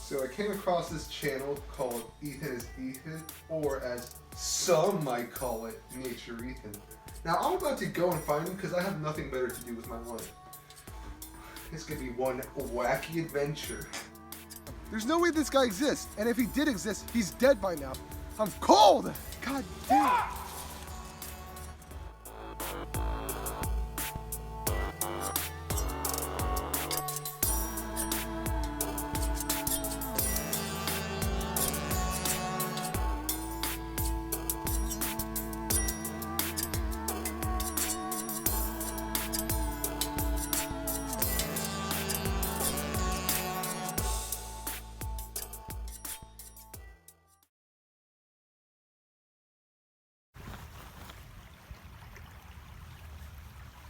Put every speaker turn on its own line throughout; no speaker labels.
So I came across this channel called Ethan is Ethan, or as some might call it, Nature Ethan. Now I'm about to go and find him because I have nothing better to do with my life. It's gonna be one wacky adventure.
There's no way this guy exists, and if he did exist, he's dead by now. I'm cold! God damn!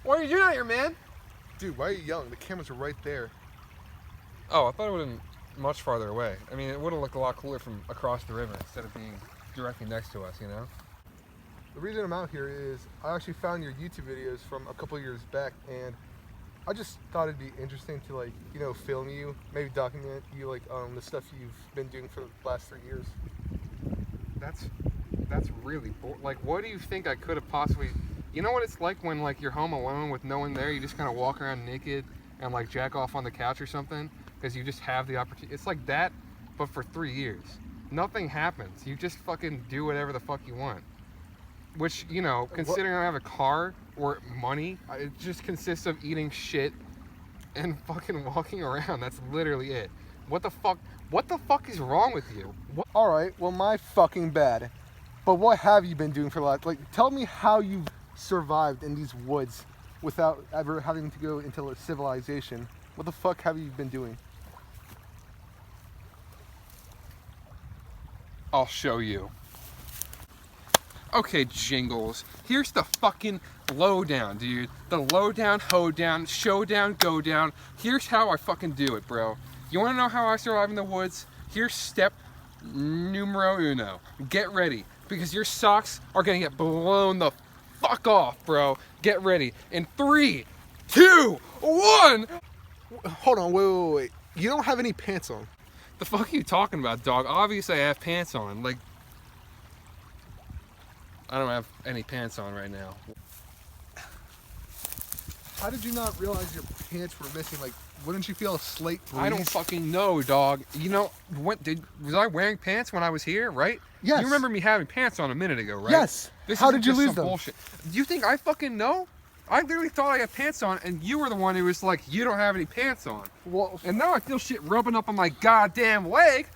What are you doing out here, man?
Dude, why are you yelling? The cameras are right there.
Oh, I thought it would have been much farther away. I mean, it would have looked a lot cooler from across the river instead of being directly next to us, you know?
The reason I'm out here is I actually found your YouTube videos from a couple years back, and I just thought it'd be interesting to, like, you know, film you, maybe document you, like, the stuff you've been doing for the last 3 years.
That's really like, what do you think I could have possibly? You know what it's like when, like, you're home alone with no one there, you just kind of walk around naked and, like, jack off on the couch or something because you just have the opportunity. It's like that, but for 3 years. Nothing happens. You just fucking do whatever the fuck you want. Which, you know, considering I don't have a car or money, it just consists of eating shit and fucking walking around. That's literally it. What the fuck is wrong with you? What?
Alright, well, my fucking bad. But what have you been doing for the last, like, tell me how you've survived in these woods without ever having to go into a civilization. What the fuck have you been doing?
I'll show you. Okay, Jingles, here's the fucking lowdown, dude. The lowdown, hoedown, showdown, go down. Here's how I fucking do it, bro. You wanna know how I survive in the woods? Here's step numero uno. Get ready, because your socks are gonna get blown the fuck off, bro. Get ready. In 3, 2, 1.
Hold on, wait. You don't have any pants on.
The fuck are you talking about, dog? Obviously I have pants on. Like, I don't have any pants on right now.
How did you not realize your pants were missing? Like, wouldn't you feel a slight breeze?
I don't fucking know, dog. You know, was I wearing pants when I was here, right?
Yes.
You remember me having pants on a minute ago, right?
Yes. How did you lose them?
Bullshit. Do you think I fucking know? I literally thought I had pants on, and you were the one who was like, you don't have any pants on.
Well,
and now I feel shit rubbing up on my goddamn leg.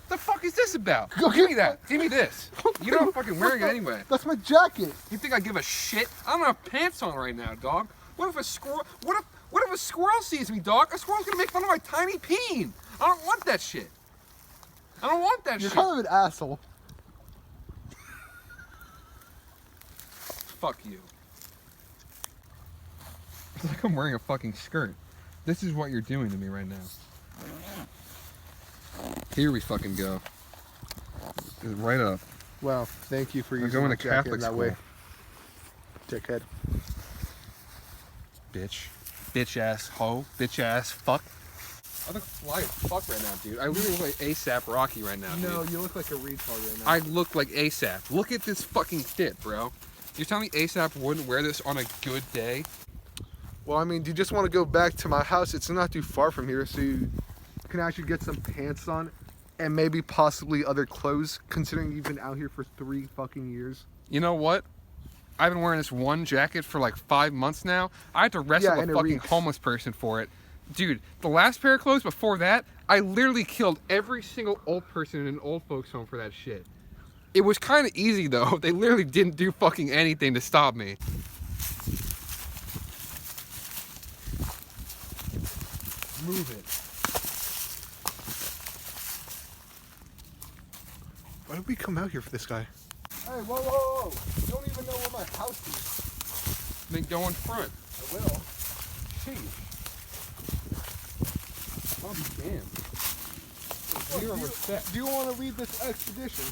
The fuck is this about?
Go
give me that. Give me this. You know I'm fucking wearing it anyway.
That's my jacket.
You think I give a shit? I don't have pants on right now, dog. What if a squirrel? What if a squirrel sees me, dog? A squirrel's gonna make fun of my tiny peen. I don't want that shit. I don't want that
You're
shit.
kind of an asshole.
Fuck you. It's like I'm wearing a fucking skirt. This is what you're doing to me right now. Here we fucking go. Right up.
Well, thank you for
I'm
using
going
my
to
jacket
Catholic
in that
school.
way. Dickhead.
Bitch. Bitch ass hoe. Bitch ass fuck. I look fly as fuck right now, dude. I literally look like ASAP Rocky right now,
No,
dude.
you look like a retard right now.
I look like ASAP. Look at this fucking fit, bro. You're telling me ASAP wouldn't wear this on a good day?
Well, I mean, do you just want to go back to my house? It's not too far from here, so you can actually get some pants on and maybe possibly other clothes, considering you've been out here for 3 fucking years.
You know what? I've been wearing this one jacket for like 5 months now. I had to wrestle a fucking homeless person for it. Dude, the last pair of clothes before that, I literally killed every single old person in an old folks home for that shit. It was kind of easy though. They literally didn't do fucking anything to stop me. Move it.
Why did we come out here for this guy? Hey, whoa. You don't even know where my house is.
Then go in front.
I will.
Jeez. I'll be damned. Zero respect.
Do you want to lead this expedition?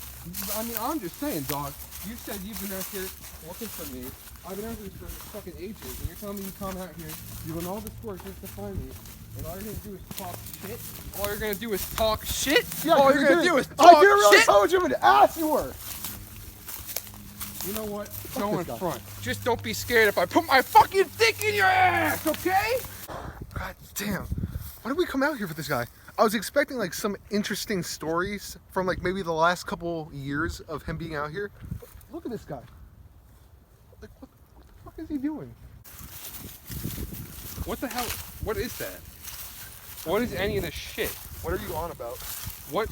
I mean, I'm just saying, dog. You said you've been out here looking for me. I've been out here for fucking ages, and you're telling me you come out here, doing all this work just to find me.
And all you're gonna do is talk shit.
All you're gonna do is talk shit?
Yeah,
all you're gonna do is
I
talk
didn't realize
shit?
how much of an ass you were.
You know what?
Fuck
Go
this
in
guy.
front. Just don't be scared if I put my fucking dick in your ass, okay?
God damn. Why did we come out here for this guy? I was expecting like some interesting stories from like maybe the last couple years of him being out here. But look at this guy. Like what the fuck is he doing?
What the hell? What is that? What is any of this shit?
What are you on about?
What?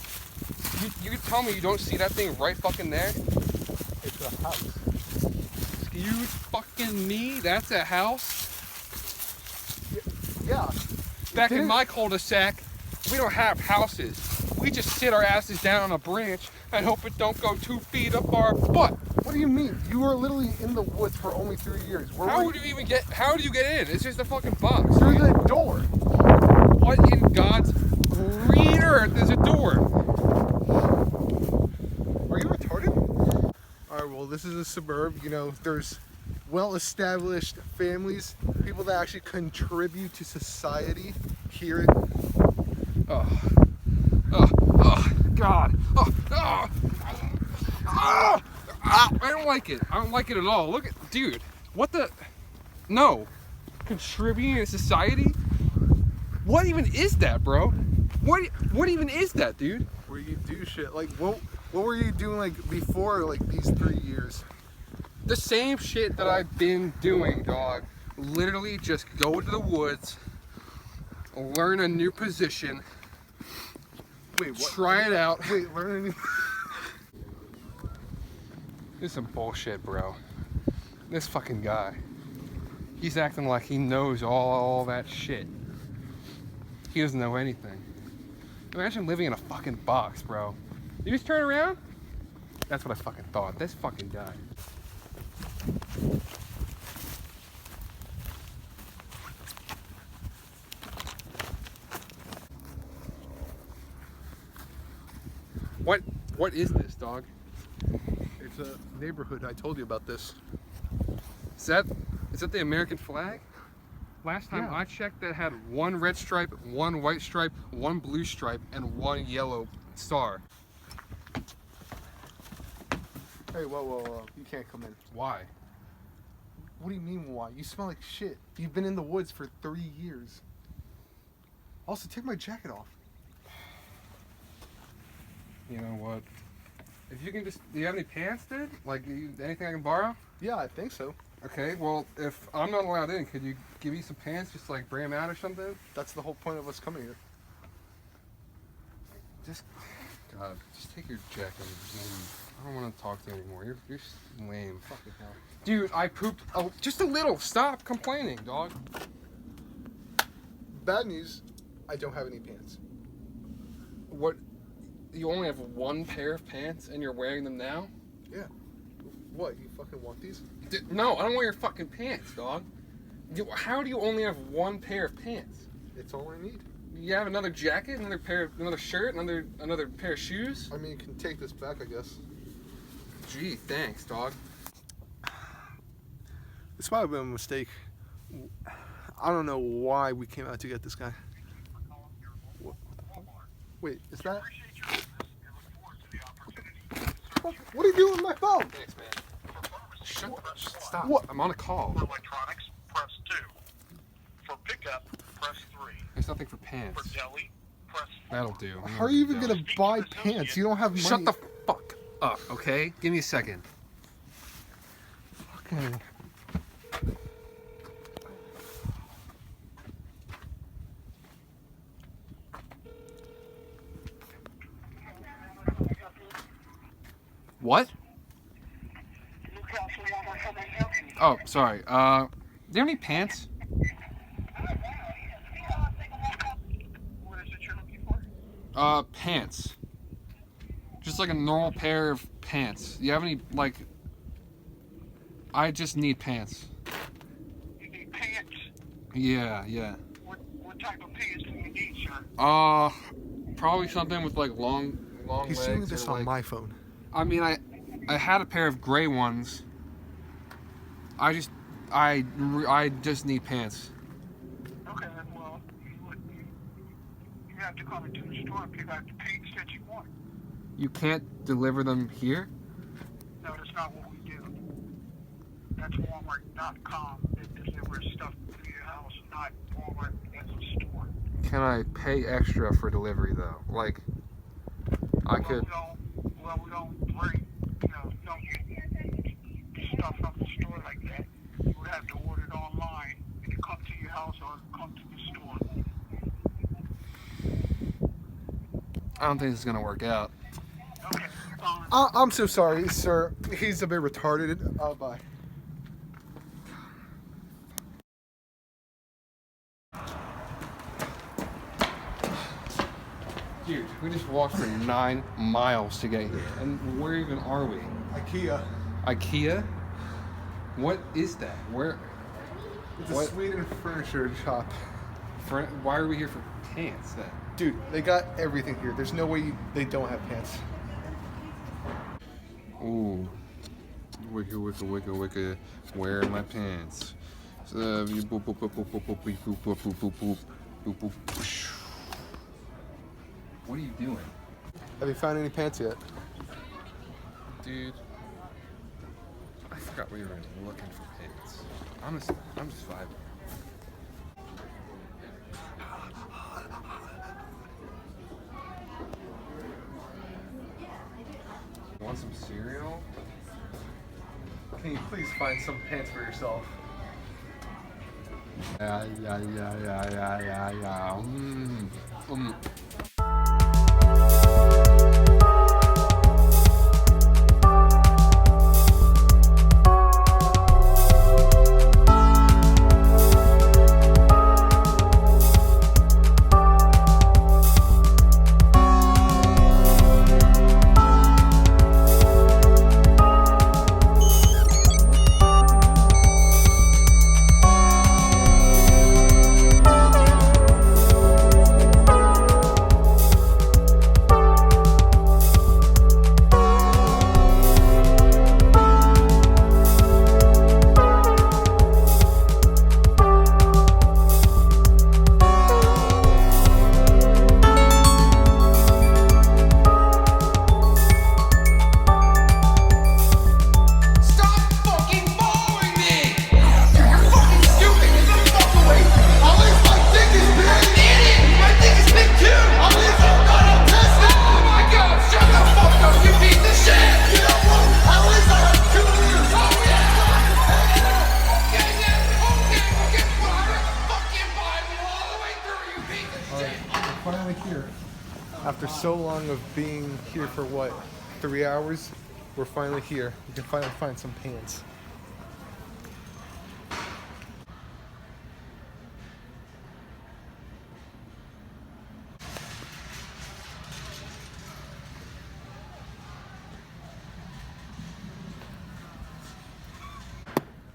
You tell me you don't see that thing right fucking there?
It's a house.
Excuse fucking me? That's a house?
Yeah.
Back in my cul-de-sac, we don't have houses. We just sit our asses down on a branch and hope it don't go 2 feet up our butt.
What do you mean? You were literally in the woods for only 3 years.
How do you get in? It's just a fucking box.
Through the door.
What in God's green earth is a door?
Are you retarded? Alright, well, this is a suburb. You know, there's well-established families, people that actually contribute to society here.
Oh, God. I don't like it. I don't like it at all. Look at, dude, what the, no. Contributing to society? What even is that, bro? What even is that, dude?
Where you do shit. Like, what were you doing, like, before, like, these 3 years?
The same shit that I've been doing, dog. Literally just go into the woods, learn a new position.
Wait, what?
Try it out.
Wait, learn a new...
This is some bullshit, bro. This fucking guy. He's acting like he knows all that shit. He doesn't know anything. Imagine living in a fucking box, bro. You just turn around? That's what I fucking thought. This fucking guy. What is this, dog?
It's a neighborhood. I told you about this.
Is that the American flag? Last time
Yeah.
I checked, that had 1 red stripe, 1 white stripe, 1 blue stripe, and 1 yellow star.
Hey, whoa. You can't come in.
Why?
What do you mean, why? You smell like shit. You've been in the woods for 3 years. Also, take my jacket off.
You know what? If you can just, do you have any pants, dude? Like, anything I can borrow?
Yeah, I think so.
Okay, well, if I'm not allowed in, could you give me some pants, just like bring them out or something?
That's the whole point of us coming here.
Just, God, just take your jacket and leave. I don't want to talk to you anymore. You're lame.
Fucking hell.
Dude, I pooped just a little. Stop complaining, dog.
Bad news, I don't have any pants.
What? You only have 1 pair of pants and you're wearing them now?
Yeah. What, you fucking want these?
No, I don't want your fucking pants, dog. How do you only have 1 pair of pants?
It's all I need.
You have another jacket, another shirt, another pair of shoes?
I mean, you can take this back, I guess.
Gee, thanks, dog.
This might have been a mistake. I don't know why we came out to get this guy. Wait, is that... What are you doing with my phone?
Thanks, man. Stop.
What?
I'm on a call.
For electronics, press 2. For pickup, press 3.
There's nothing for pants.
For deli, press 4.
That'll do.
How are you even gonna buy pants? You don't have money.
Shut the fuck up, okay? Give me a second.
Okay.
What? Oh, sorry. Do you have any pants?
What is it you're looking for?
Pants. Just like a normal pair of pants. Do you have any, like... I just need pants.
You need pants.
Yeah.
What type of pants do you need, sir?
Probably something with like long
He's
legs.
doing this
or,
on
like,
my phone.
I mean, I had a pair of gray ones. I just need pants.
Okay, well, you have to come into the store and pick out the pants that you want.
You can't deliver them here?
No, that's not what we do. That's Walmart.com that delivers stuff to your house, not Walmart as a store.
Can I pay extra for delivery though? Like, I could.
We don't bring, we don't get stuff from the store like that. You would have to order it online and it come to your house or come to the store.
I don't think this is gonna work out.
Okay.
I'm so sorry, sir. He's a bit retarded. Bye.
Dude, we just walked for 9 miles to get here. And where even are we?
IKEA.
IKEA? What is that? Where?
It's
What?
a Sweden furniture shop.
Why are we here for pants then?
Dude, they got everything here. There's no way they don't have pants.
Ooh. Wicka, wicka, wicka, wicka. Where are my pants? So, you boop, boop, boop, boop, boop, boop, boop, boop, boop, boop, boop, boop, boop, boop. What are you doing?
Have you found any pants yet?
Dude, I forgot we were looking for pants. I'm just vibing. Want some cereal?
Can you please find some pants for yourself?
Yeah.
Finally here. After so long of being here for what, 3 hours, we're finally here. We can finally find some pants.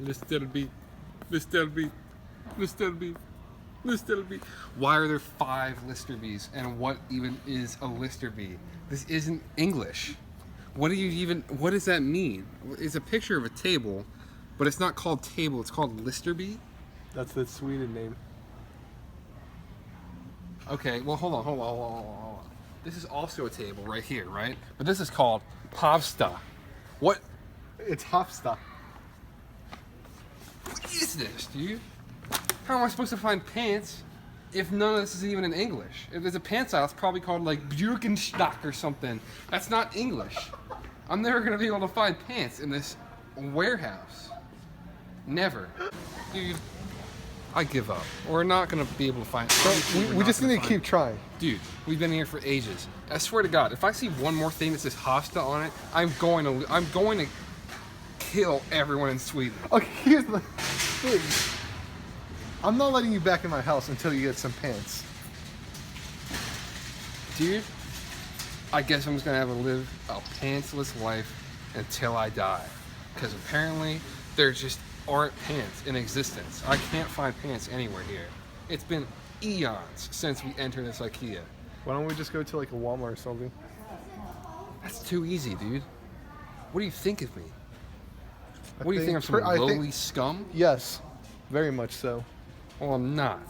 Listerby. Why are there 5 Listerbys? And what even is a Listerby? This isn't English. What does that mean? It's a picture of a table, but it's not called table, it's called Listerby?
That's the Sweden name.
Okay, well hold on. This is also a table right here, right? But this is called Pavsta. What?
It's Hofsta.
What is this, dude? How am I supposed to find pants if none of this is even in English? If there's a pants aisle, it's probably called like Björkenstock or something. That's not English. I'm never gonna be able to find pants in this warehouse. Never. Dude, I give up. We're not gonna be able to find
We just need to keep trying.
Dude, we've been here for ages. I swear to God, if I see one more thing that says Hofsta on it, I'm going to kill everyone in Sweden.
Okay, here's the thing. I'm not letting you back in my house until you get some pants.
Dude, I guess I'm just gonna have to live a pantsless life until I die. Because apparently there just aren't pants in existence. I can't find pants anywhere here. It's been eons since we entered this IKEA.
Why don't we just go to like a Walmart or something?
That's too easy, dude. What do you think of me? What do you think? I'm some
I
lowly scum?
Yes, very much so.
Well, I'm not.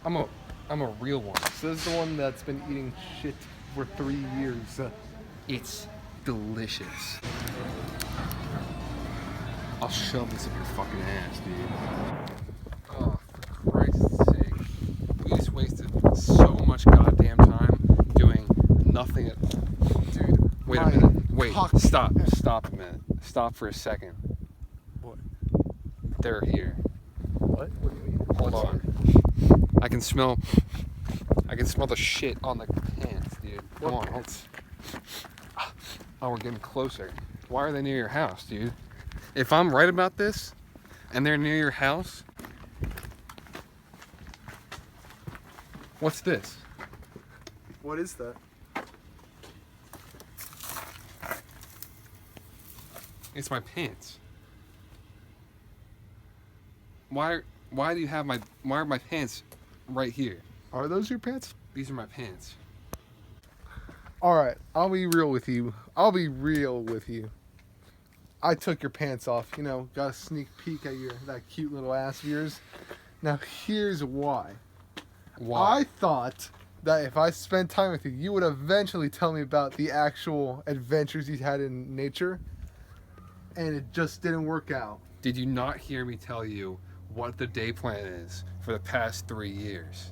I'm a I'm a real one.
So this is the one that's been eating shit for 3 years.
It's delicious. I'll shove this up your fucking ass, dude. Oh, for Christ's sake. We just wasted so much goddamn time doing nothing at...
Dude,
Wait a
my
minute. Wait,
cock-
stop a minute. Stop for a second.
What?
They're here.
What? What do you mean?
Hold on. I can smell the shit on the pants, dude. Come
What
on.
pants?
Oh, we're getting closer. Why are they near your house, dude? If I'm right about this, and they're near your house, what's this?
What is that?
It's my pants. Why are my pants right here?
Are those your pants?
These are my pants.
Alright, I'll be real with you. I took your pants off, you know, got a sneak peek at that cute little ass of yours. Now here's why.
Why?
I thought that if I spent time with you, you would eventually tell me about the actual adventures you had in nature. And it just didn't work out.
Did you not hear me tell you what the day plan is for the past 3 years?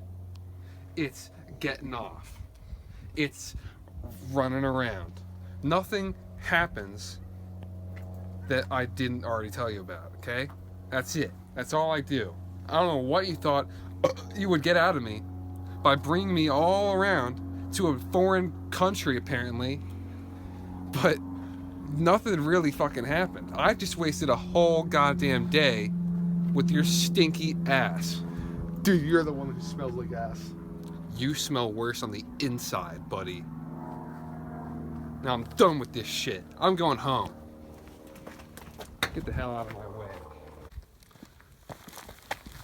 It's getting off. It's running around. Nothing happens that I didn't already tell you about, okay? That's it. That's all I do. I don't know what you thought you would get out of me by bringing me all around to a foreign country, apparently, but nothing really fucking happened. I just wasted a whole goddamn day with your stinky ass.
Dude, you're the one who smells like ass.
You smell worse on the inside, buddy. Now I'm done with this shit. I'm going home. Get the hell out of my way.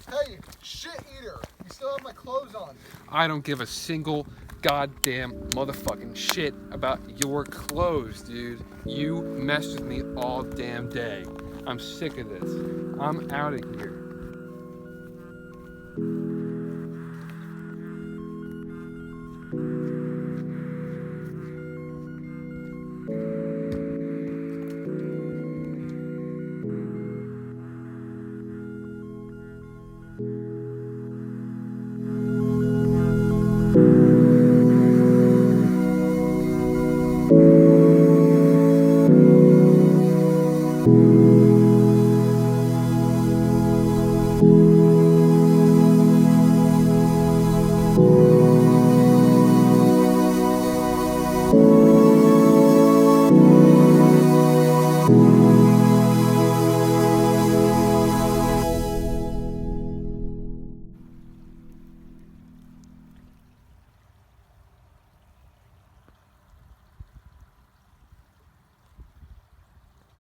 Hey, shit eater! You still have my clothes on.
I don't give a single goddamn motherfucking shit about your clothes, dude. You messed with me all damn day. I'm sick of this. I'm out of here.